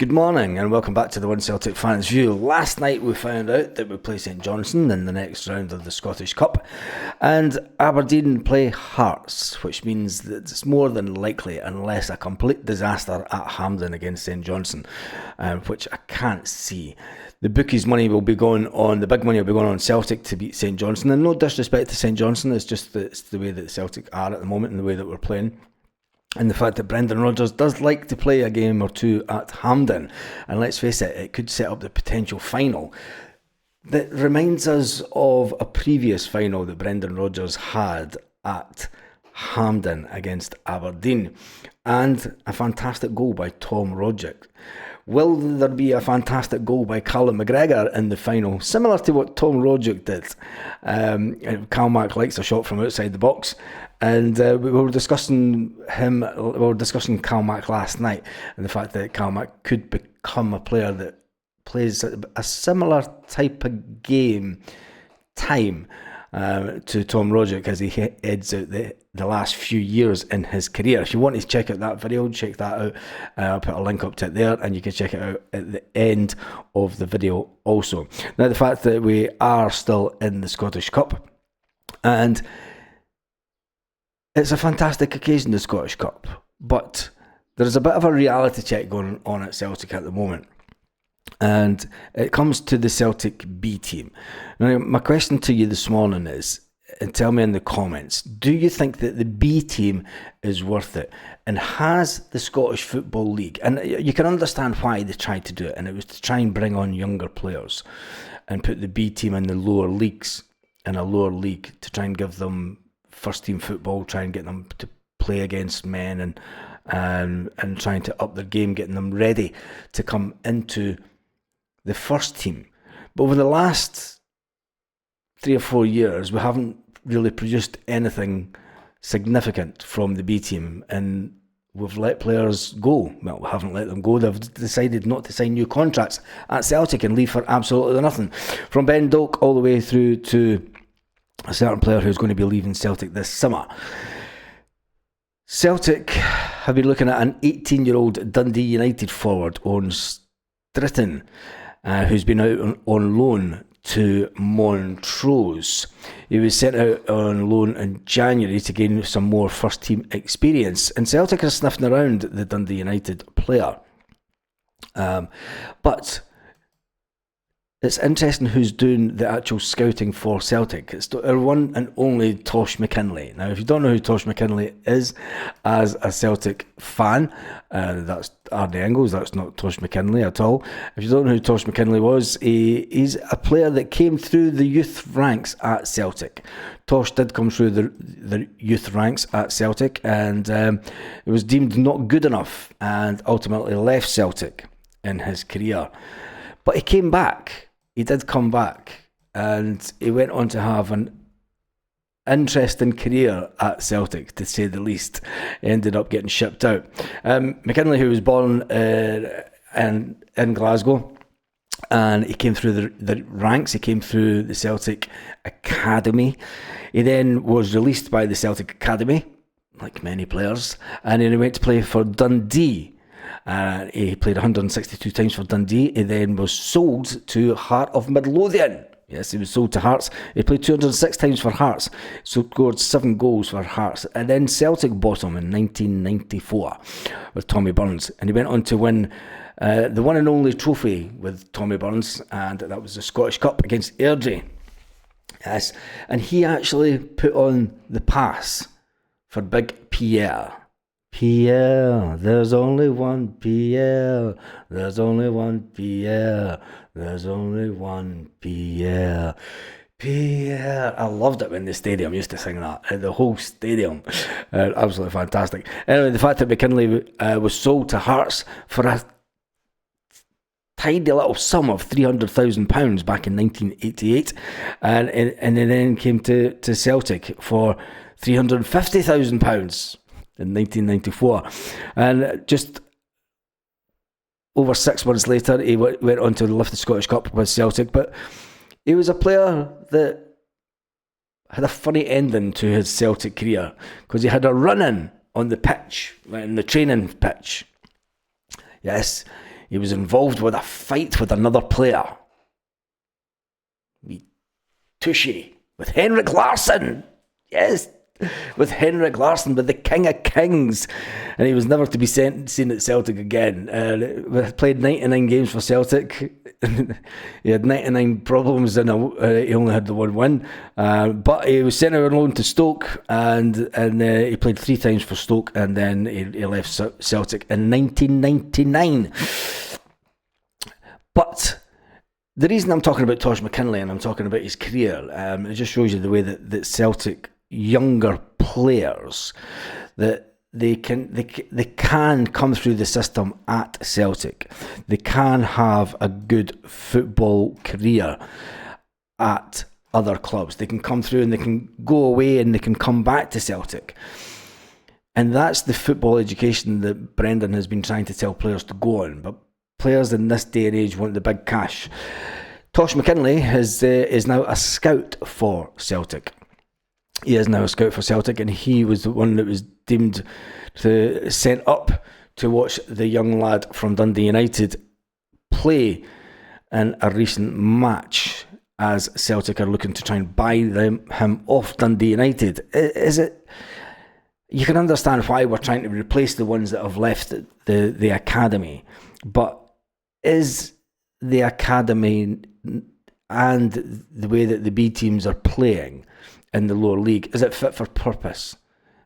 Good morning and welcome back to the One Celtic Fans View. Last night we found out that we play St Johnstone in the next round of the Scottish Cup, and Aberdeen play Hearts, which means that it's more than likely, unless a complete disaster at Hampden against St Johnstone, which I can't see. The bookies' money will be going on, the big money will be going on Celtic to beat St Johnstone, and no disrespect to St Johnstone, it's just that it's the way that Celtic are at the moment and the way that we're playing. And the fact that Brendan Rodgers does like to play a game or two at Hampden. And let's face it, it could set up the potential final. That reminds us of a previous final that Brendan Rodgers had at Hampden against Aberdeen. And a fantastic goal by Tom Rogic. Will there be a fantastic goal by Callum McGregor in the final, similar to what Tom Rogic did? Cal Mack likes a shot from outside the box, and we were discussing Cal Mack last night, and the fact that Cal Mack could become a player that plays a similar type of game to Tom Rogic as he heads out the last few years in his career. If you want to check out that video, check that out. I'll put a link up to it there, and you can check it out at the end of the video also. Now, the fact that we are still in the Scottish Cup, and it's a fantastic occasion, the Scottish Cup, but there's a bit of a reality check going on at Celtic at the moment. And it comes to the Celtic B team. Now, my question to you this morning is, and tell me in the comments, do you think that the B team is worth it? And has the Scottish Football League, and you can understand why they tried to do it, and it was to try and bring on younger players and put the B team in the lower leagues, in a lower league, to try and give them first team football, try and get them to play against men and trying to up their game, getting them ready to come into the first team. But over the last 3 or 4 years, we haven't really produced anything significant from the B team, and we've let players go. Well, we haven't let them go. They've decided not to sign new contracts at Celtic and leave for absolutely nothing. From Ben Doak all the way through to a certain player who's going to be leaving Celtic this summer. Celtic have been looking at an 18-year-old Dundee United forward, Owen Stritton, who's been out on loan to Montrose. He was sent out on loan in January to gain some more first-team experience, and Celtic are sniffing around the Dundee United player. But it's interesting who's doing the actual scouting for Celtic. It's our one and only Tosh McKinley. Now, if you don't know who Tosh McKinley is as a Celtic fan, that's Arnie Engels, that's not Tosh McKinley at all. If you don't know who Tosh McKinley was, he's a player that came through the youth ranks at Celtic. Tosh did come through the youth ranks at Celtic, and it was deemed not good enough and ultimately left Celtic in his career. But he came back. He did come back, and he went on to have an interesting career at Celtic, to say the least. He ended up getting shipped out. McKinley, who was born in Glasgow, and he came through the ranks. He came through the Celtic Academy. He then was released by the Celtic Academy, like many players, and then he went to play for Dundee. He played 162 times for Dundee. He then was sold to Heart of Midlothian. Yes, he was sold to Hearts. He played 206 times for Hearts, so scored 7 goals for Hearts. And then Celtic bought him in 1994 with Tommy Burns. And he went on to win the one and only trophy with Tommy Burns, and that was the Scottish Cup against Airdrie. Yes, and he actually put on the pass for Big Pierre. Pierre, there's only one Pierre, there's only one Pierre, there's only one Pierre. Pierre, I loved it when the stadium used to sing that, the whole stadium, absolutely fantastic. Anyway, the fact that McKinley was sold to Hearts for a tiny little sum of £300,000 back in 1988, and it then came to Celtic for £350,000 in 1994, and just over 6 months later he went on to lift the Scottish Cup with Celtic. But he was a player that had a funny ending to his Celtic career, because he had a run-in on the pitch, in the training pitch. Yes, he was involved with a fight with another player. Tushy with Henrik Larsson. Yes, with Henrik Larsson, with the King of Kings. And he was never to be seen at Celtic again. Played 99 games for Celtic. He had 99 problems and he only had the one win. But he was sent out on loan to Stoke and he played 3 times for Stoke, and then he left Celtic in 1999. But the reason I'm talking about Tosh McKinley and I'm talking about his career, it just shows you the way that Celtic younger players, that they can come through the system at Celtic. They can have a good football career at other clubs. They can come through and they can go away and they can come back to Celtic. And that's the football education that Brendan has been trying to tell players to go on. But players in this day and age want the big cash. Tosh McKinley is now a scout for Celtic. He is now a scout for Celtic, and he was the one that was deemed to sent up to watch the young lad from Dundee United play in a recent match, as Celtic are looking to try and buy him off Dundee United. Is it? You can understand why we're trying to replace the ones that have left the academy, but is the academy and the way that the B teams are playing in the lower league, is it fit for purpose?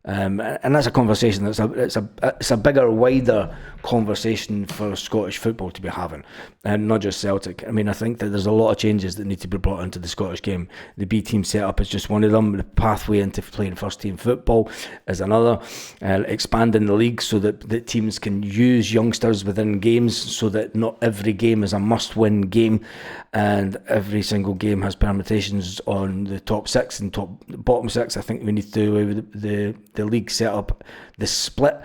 And that's a conversation it's a bigger, wider conversation for Scottish football to be having, and not just Celtic. I mean, I think that there's a lot of changes that need to be brought into the Scottish game. The B team setup is just one of them. The pathway into playing first team football is another. Expanding the league so that teams can use youngsters within games, so that not every game is a must-win game, and every single game has permutations on the top 6 and bottom 6. I think we need to do away with the league setup, the split.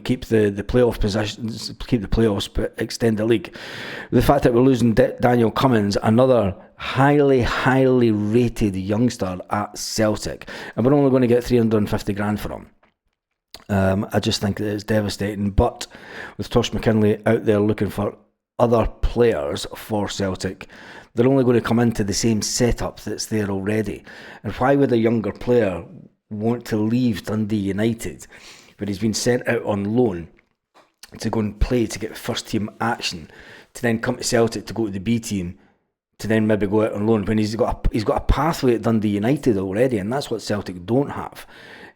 Keep the playoff positions, keep the playoffs, but extend the league. The fact that we're losing Daniel Cummins, another highly rated youngster at Celtic, and we're only going to get 350 grand for him. I just think that it's devastating. But with Tosh McKinley out there looking for other players for Celtic, they're only going to come into the same setup that's there already. And why would a younger player want to leave Dundee United, but he's been sent out on loan to go and play to get first team action, to then come to Celtic to go to the B team, to then maybe go out on loan when he's got a pathway at Dundee United already, and that's what Celtic don't have.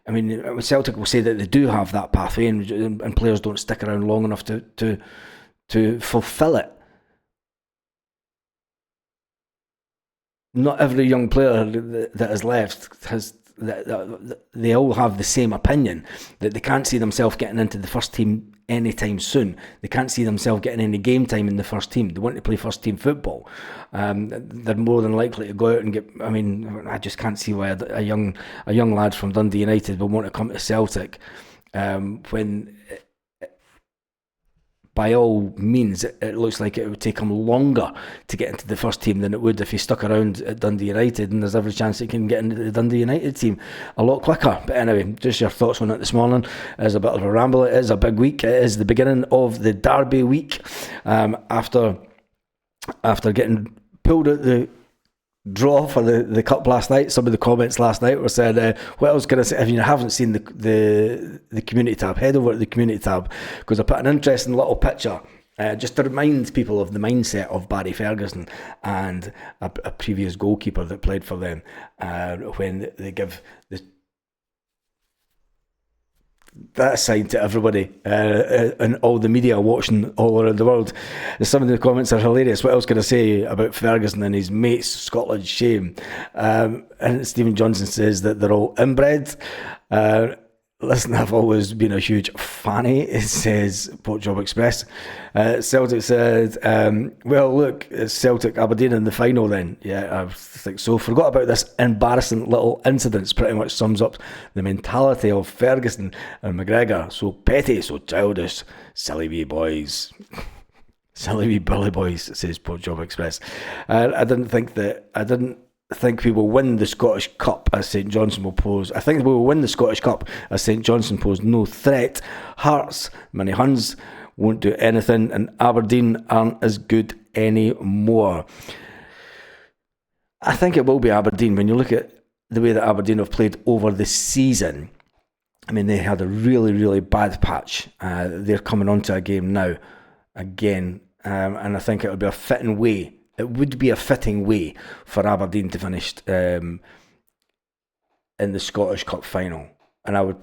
I mean, Celtic will say that they do have that pathway, and players don't stick around long enough to fulfil it. Not every young player that has left has. They all have the same opinion, that they can't see themselves getting into the first team anytime soon. They can't see themselves getting any game time in the first team. They want to play first team football. They're more than likely to go out and get. I mean, I just can't see why a young lad from Dundee United will want to come to Celtic when, by all means, it looks like it would take him longer to get into the first team than it would if he stuck around at Dundee United, and there's every chance he can get into the Dundee United team a lot quicker. But anyway, just your thoughts on it this morning. It is a bit of a ramble. It is a big week. It is the beginning of the Derby week. After getting pulled out the draw for the cup last night, some of the comments last night were saying, what else can I say? If you haven't seen the community tab, head over to the community tab, because I put an interesting little picture just to remind people of the mindset of Barry Ferguson and a previous goalkeeper that played for them, when they give that side to everybody and all the media watching all around the world. Some of the comments are hilarious. What else can I say about Ferguson and his mates, Scotland's shame? And Stephen Johnson says that they're all inbred. Listen, I've always been a huge fanny, it says Port Job Express. Celtic said, well, look, it's Celtic Aberdeen in the final then. Yeah, I think so. Forgot about this embarrassing little incident. Pretty much sums up the mentality of Ferguson and McGregor. So petty, so childish. Silly wee boys. Silly wee Billy boys, says Port Job Express. I didn't think we will win the Scottish Cup, as St Johnstone will pose. I think we will win the Scottish Cup, as St Johnstone pose no threat. Hearts, many Huns. won't do anything, and Aberdeen aren't as good anymore. I think it will be Aberdeen. When you look at the way that Aberdeen have played over the season, I mean, they had a really, really bad patch. They're coming onto a game now, again, and I think it would be a fitting way. It would be a fitting way for Aberdeen to finish in the Scottish Cup final. And I would,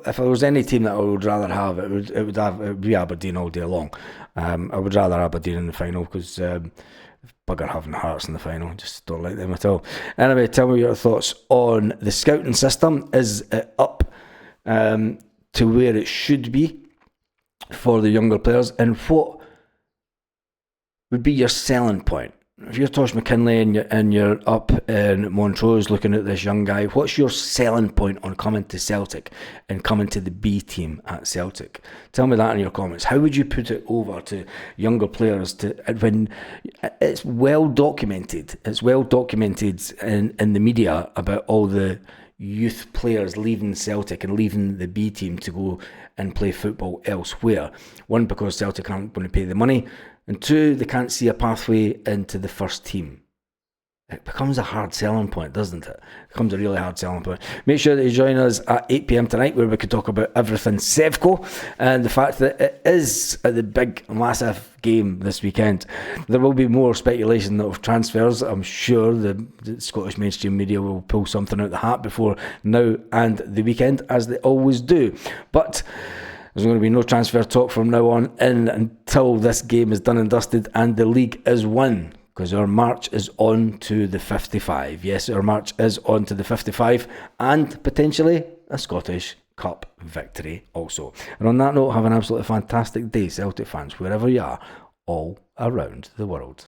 if there was any team that I would rather have, it would be Aberdeen all day long. I would rather Aberdeen in the final because bugger having Hearts in the final. Just don't like them at all. Anyway, tell me your thoughts on the scouting system. Is it up to where it should be for the younger players? And what would be your selling point? If you're Tosh McKinley and you're up in Montrose looking at this young guy, what's your selling point on coming to Celtic and coming to the B team at Celtic? Tell me that in your comments. How would you put it over to younger players when it's well documented? It's well documented in the media about all the youth players leaving Celtic and leaving the B team to go and play football elsewhere. One, because Celtic aren't going to pay the money, and two, they can't see a pathway into the first team. It becomes a hard selling point, doesn't it? It becomes a really hard selling point. Make sure that you join us at 8 p.m. tonight, where we can talk about everything Sevco and the fact that it is the big, massive game this weekend. There will be more speculation of transfers. I'm sure the Scottish mainstream media will pull something out of the hat before now and the weekend, as they always do. But there's going to be no transfer talk from now on in until this game is done and dusted and the league is won, because our march is on to the 55. Yes, our march is on to the 55 and potentially a Scottish Cup victory also. And on that note, have an absolutely fantastic day, Celtic fans, wherever you are, all around the world.